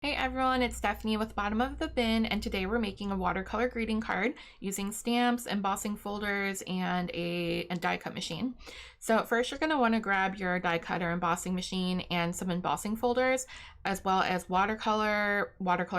Hey everyone, it's Stephanie with Bottom of the Bin, and today we're making a watercolor greeting card using stamps, embossing folders, and a die cut machine. So first you're going to want to grab your die cut or embossing machine and some embossing folders, as well as watercolor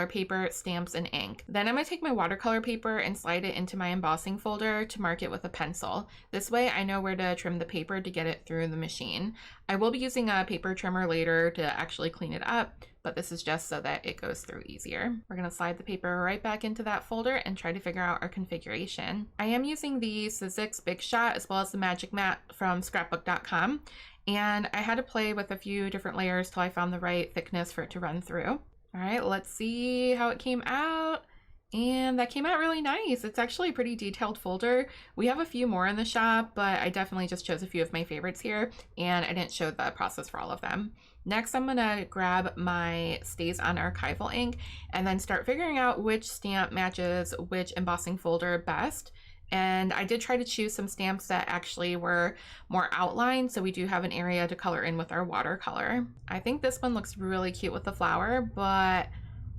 paper, stamps, and ink. Then I'm going to take my watercolor paper and slide it into my embossing folder to mark it with a pencil. This way I know where to trim the paper to get it through the machine. I will be using a paper trimmer later to actually clean it up, but this is just so that it goes through easier. We're going to slide the paper right back into that folder and try to figure out our configuration. I am using the Sizzix Big Shot as well as the Magic Mat from scrapbook.com, and I had to play with a few different layers till I found the right thickness for it to run through. All right, let's see how it came out. And that came out really nice. It's actually a pretty detailed folder. We have a few more in the shop, but I definitely just chose a few of my favorites here, and I didn't show the process for all of them. Next, I'm gonna grab my Stays on Archival ink and then start figuring out which stamp matches which embossing folder best. And I did try to choose some stamps that actually were more outlined, so we do have an area to color in with our watercolor. I think this one looks really cute with the flower, but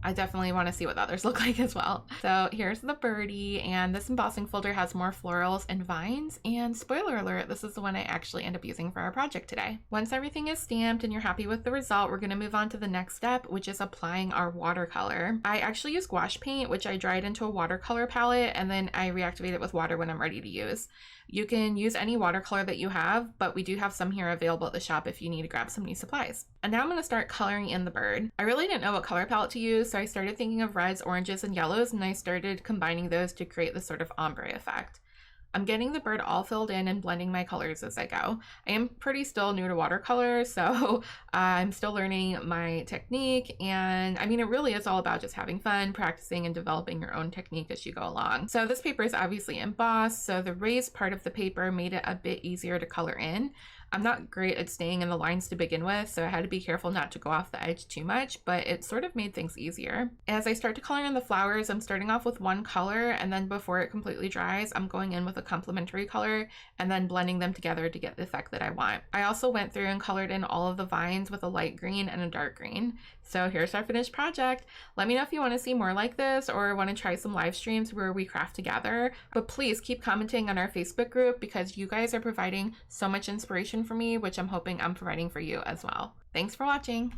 I definitely want to see what the others look like as well. So here's the birdie, and this embossing folder has more florals and vines, and spoiler alert, this is the one I actually end up using for our project today. Once everything is stamped and you're happy with the result, we're going to move on to the next step, which is applying our watercolor. I actually use gouache paint, which I dried into a watercolor palette, and then I reactivate it with water when I'm ready to use. You can use any watercolor that you have, but we do have some here available at the shop if you need to grab some new supplies. And now I'm going to start coloring in the bird. I really didn't know what color palette to use, so I started thinking of reds, oranges, and yellows, and I started combining those to create this sort of ombre effect. I'm getting the bird all filled in and blending my colors as I go. I am pretty still new to watercolor, so I'm still learning my technique, and I mean, it really is all about just having fun, practicing, and developing your own technique as you go along. So this paper is obviously embossed, so the raised part of the paper made it a bit easier to color in. I'm not great at staying in the lines to begin with, so I had to be careful not to go off the edge too much, but it sort of made things easier. As I start to color in the flowers, I'm starting off with one color, and then before it completely dries, I'm going in with a complementary color and then blending them together to get the effect that I want. I also went through and colored in all of the vines with a light green and a dark green. So here's our finished project. Let me know if you want to see more like this or want to try some live streams where we craft together, but please keep commenting on our Facebook group because you guys are providing so much inspiration for me, which I'm hoping I'm providing for you as well. Thanks for watching.